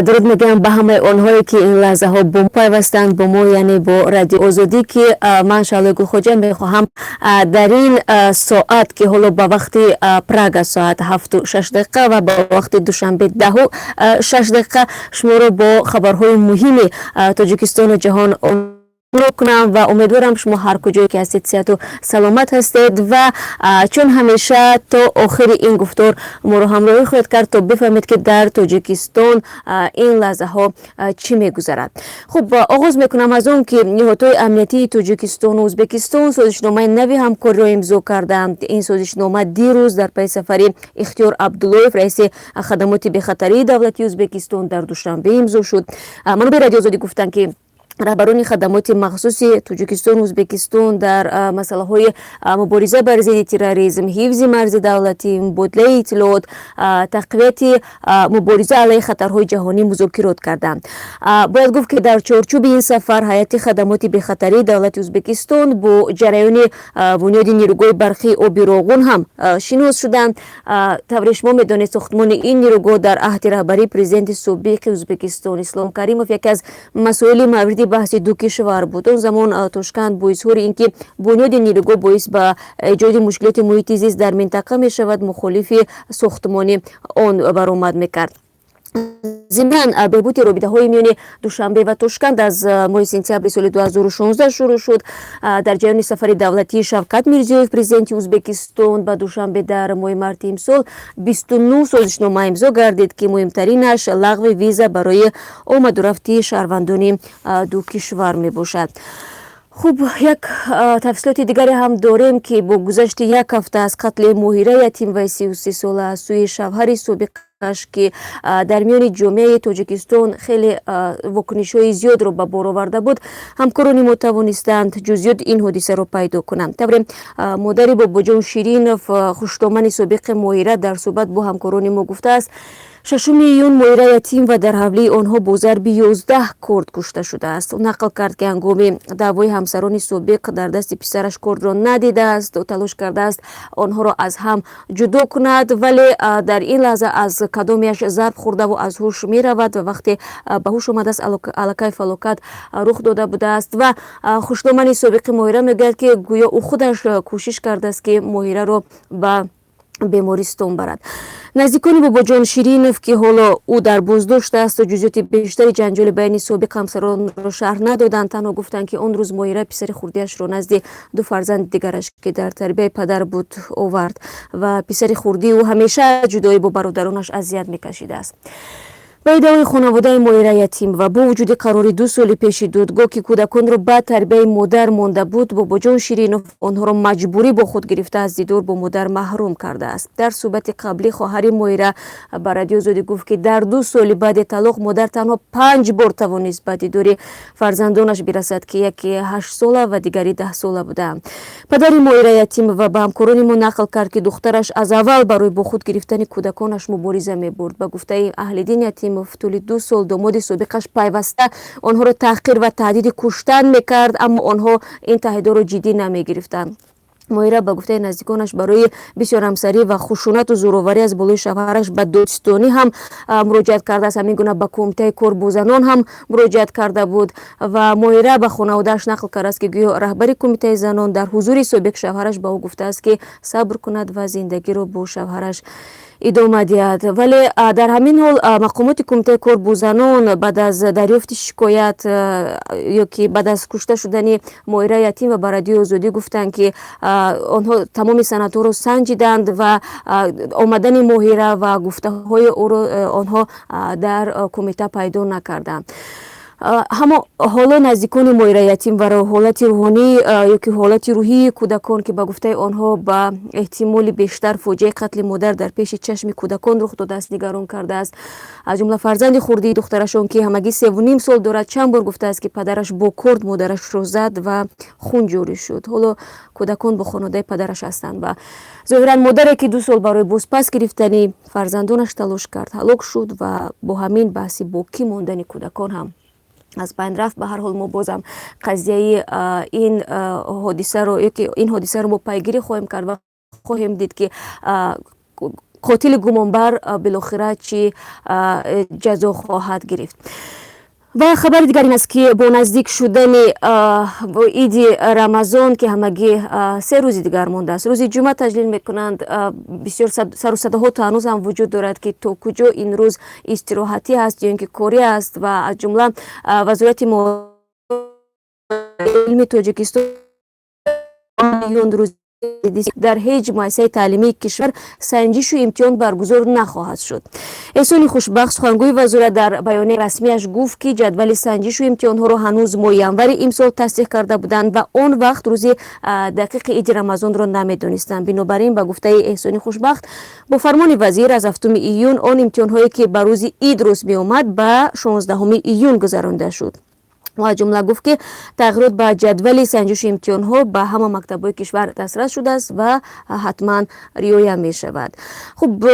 дуруд мегӯям ба ҳамаи онҳое ки ин лаҳзаҳо бо мо пайвастанд, бо мо яъне бо радиои озодӣ, ки ман Шаълои Гулхоҷа мехоҳам дар ин соат ки ҳоло ба вақти Прага соат 7:06 ва ба вақти Душанбе 10:06 шуморо бо хабарҳои муҳими Тоҷикистону ҷаҳон کنم و امیدوارم شما هر کجایی که هستید صحت و سلامت هستید و چون همیشه تا آخر این گفتار ما رو همراهی خواهید کرد تا بفهمید که در تاجیکستان این لحظه ها چی میگذرد. خب آغاز میکنم از اون که نهادهای امنیتی تاجیکستان و ازبکستان سازشنامه نوی همکاری را امضا کردند. این سازشنامه دیروز در پی سفر اختیار عبداللهیف رئیس خدمات بی‌خطری دولتی ازبکستان در دوشنبه امضا شد. منابع رادیو آزادی گفتند که رهبران خدمات مخصوص توجیکستان و ازبکستان در مسائل مبارزه بر ضد تروریسم، حفظ مرز دولتی، مبادله اطلاعات، تقویت مبارزه علیه خطرهای جهانی مذاکرات کردند. باید گفت که در چارچوب این سفر هیئت خدمات بی‌خطری دولت ازبکستان با جریان بنیاد نیروگاه برقی آبی راغون هم شناس شدند. طور شما میدانید ساختمان این نیروگاه در عهد رهبری پرزیدنت سابق ازبکستان اسلام کریموف یکی از مسائل مورد بحث دو کشور بود. اون زمان توشکند با اظهار اینکه بنیاد نیروگاه باعث به ایجاد مشکلات محیط زیست در منطقه می شود، مخالف ساختمان آن برآمد میکرد. ضمن بهبود رابطه‌های میان دوشنبه و توشکند از ماه سپتامبر سال 2016 شروع شد. در جریان سفر دولتی شوکت میرزیویف پرزیدنت ازبکستان به دوشنبه در ماه مارس امسال 29 سازشنامه امضا گردید که مهمترینش لغو ویزا برای آمد و رفت شهروندان دو کشور می باشد. خوب، یک تفصیلات دیگری هم داریم که با گذشت یک هفته از قتل ماهره یتیم و 33 ساله از سوی شوهر سابقش که در میان جامعه تاجیکستان خیلی واکنش‌های زیاد رو به بار آورده بود، همکاران ما توانستند جزئیات این حادثه رو پیدا کنند. طبعا مادر بابا جان شیرینوف، خوشدامن سابق ماهره، در صحبت با همکاران ما گفته است 6 میلیون ماهره یتیم و در حوله آنها با ضرب 11 کرد کشته شده است. او نقل کرد که هنگام دعوای همسران سابق در دست پسرش کرد را ندیده است و تلاش کرده است آنها را از هم جدا کند، ولی در این لحظه از کدامیش ضرب خورده و از هوش می رود و وقتی به هوش آمده است علاقه فلاکت رخ داده بوده است. و خوشدامن سابق ماهره میگوید که گویا او خودش کوشش کرده است که ماهره را به بیمارستان برد. نزدیکان بابا جان شیرینوف که حالا او در بازداشت است و جزئیات بیشتری جنجال بین سابق همسران را شرح ندادند، تنها گفتند که آن روز ماهره پسر خردیش را نزد دو فرزند دیگرش که در تربیت پدر بود آورد و پسر خردی او همیشه جدایی با برادرانش اذیت میکشیده است. با ادعای خانواده ماهره یتیم و با وجود قرار 2 سال پیش دادگاه که کودکان را به تربیت مادر مانده بود، بابا جان شیرینوف آنها را مجبوری با خود گرفته از دیدار با مادر محروم کرده است. در صحبت قبلی خواهر ماهره به رادیو آزادی گفت که در 2 سال بعد طلاق مادر تنها 5 بار توانست به دیدار فرزندانش برسد که یکی 8 ساله و دیگری 10 ساله بودند. پدر ماهره یتیم و به همکاران ما نقل کرد که دخترش از اول برای با خود گرفتن کودکانش مبارزه می‌برد. به گفته اهل دین یتیم طول 2 سال داماد سابقش پیوسته آنها را تحقیر و تهدید کشتن میکرد، اما آنها این تهدیدها را جدی نمیگرفتند. ماهره به گفته نزدیکانش برای بسیار همسری و خشونت و زورآوری از بالای شوهرش به دادستانی هم مراجعت کرده است. همین گونه به کمیته کار با زنان هم مراجعت کرده بود و ماهره به خانواده‌اش نقل کرده است که گویا رهبر کمیته زنان در حضور سابق شوهرش به او گفته است که صبر کند و زندگی را با شوهرش ادامه دهد. ولی در همین حال مقامات کمیته کار با زنان بعد از دریافت شکایت یا که بعد از کشته شدن ماهره یتیم و به رادیو آزادی گفتند که آنها تمام سندها را سنجیدند و آمدن ماهره و گفته های او را آنها در کمیته پیدا نکردند. اما حالا نزدیکان ماهره یتیم و حالت روحانی یا که حالت روحی کودکان که به گفته آنها به احتمال بیشتر فاجعه قتل مادر در پیش چشم کودکان رخ داده است نگران کرده است. از جمله فرزند خردی دخترشان که همگی 3.5 سال دارد چند بار گفته است که پدرش با کرد مادرش را زد و خون جاری شد. حالا کودکان با خانواده پدرش هستند و ظاهرا مادری که 2 سال برای بازپس گرفتن فرزندانش تلاش کرد هلاک شد و با همین بحث باقی ماندن کودکان هم از بین رفت. به هر حال ما بازم قضیه این حادثه رو ما پیگیری خواهیم کرد و خواهیم دید که قاتل گمانبر بالاخره چی جزا خواهد گرفت. و خبر دیگر این است که با نزدیک شدن عید رمضان که همگی 3 روز دیگر مانده است، روز جمعه تجلیل میکنند، بسیار سر و صداها تا هنوز هم وجود دارد که تا کجا این روز استراحتی است یا اینکه کاری است و از جمله وزارت علمی تاجیکستان روز در هیچ مؤسسه تعلیمی کشور سنجش و امتحان برگزار نخواهد شد. احسان خوشبخت سخنگوی وزارت در بیانیه رسمیش گفت که جدول سنجش و امتحان ها را هنوز ماه امسال تصدیق کرده بودند و آن وقت روز دقیق عید رمضان را نمیدانستند. بنابراین به گفته احسان خوشبخت با فرمان وزیر از 7 ایون آن امتحان هایی که بر روز عید روز می آمد به 16 ایون گذرانده شد. و جمله گفت که تغییرات به جدول سنجش امتحان ها به همه مکتب‌های کشور دسترس شده است و حتما رعایت می شود. خب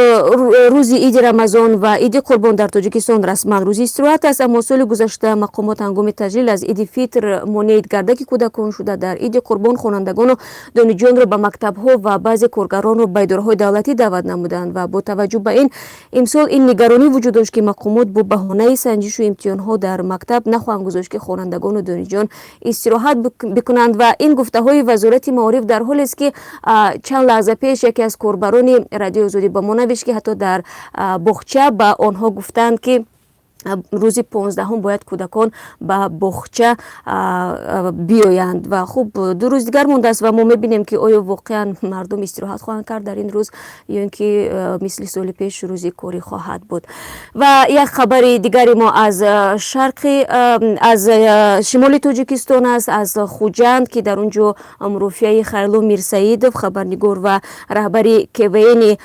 روز عید رمضان و عید قربان در تاجیکستان رسما روز استراحت است، اما سال گذشته مقامات هنگام تجلیل از عید فطر مانع گردک کودکان شده. در عید قربان خوانندگان و دانشجویان را به مکتب ها و بعضی کارگران را به اداره‌های دولتی دعوت نمودند و با توجه به این امسال این نگرانی وجود داشت که مقامات با بهانه سنجش و امتحان ها در مکتب نخواهند گذاشت که خوانندگان و دانشجویان استراحت بکنند. و این گفته های وزارت معارف در حالی است که چند لحظه پیش یکی از کاربران رادیو آزادی به ما نوشت که حتی در باغچه به آنها گفتند که روز 15 باید کودکان به باغچه بیایند و خوب 2 روز دیگر مونده است و ما میبینیم که آیا واقعا مردم استراحت خواهند کرد در این روز یا اینکه مثل سال پیش روزی کاری خواهد بود. و یک خبر دیگری ما از از شمال تاجیکستان است، از خوجند که در اونجا مروفیه خیرلو میرسیدوف خبرنگار و رهبری کوین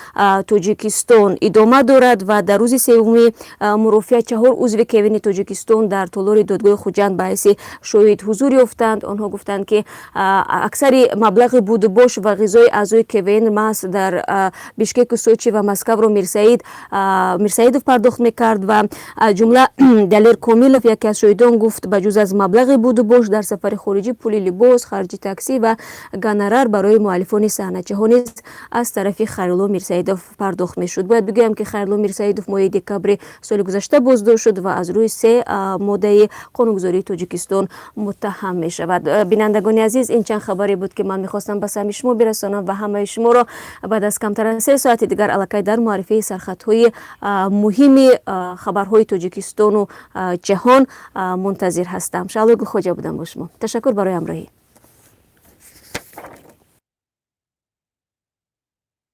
تاجیکستان ادامه دارد و در روز سوم مروفیه عضو کوین تاجیکستان در تالار دادگاه خوجند باعث شاهد حضور یافتند. آنها گفتند که اکثر مبلغ بود و باش و غذای اعضای کوین محض در بیشکک و سوچی و مسکو را میرسیدوف پرداخت میکرد و جمله دلیر کامیلوف یکی از شاهدان گفت بجز از مبلغ بود و باش در سفر خارجی پول لباس، خرج تاکسی و گانرار برای مؤلفان صحنه‌چی ها نیز از طرف خیرلو میرسیدوف پرداخت میشد. باید بگویم که خیرلو میرسیدوف ماه دکبر سال گذشته بازداشت شد و از روی 3 ماده قانونگذاری تاجیکستان متهم می شود. بینندگان عزیز، این چند خبری بود که من میخواستم به سهم شما برسانم و همه شما را بعد از کمتر از 3 ساعت دیگر الکی در معرفی سرخطهای مهم خبرهای تاجیکستان و جهان منتظر هستم. شالوگ خوجا بودم با شما. تشکر برای همراهی.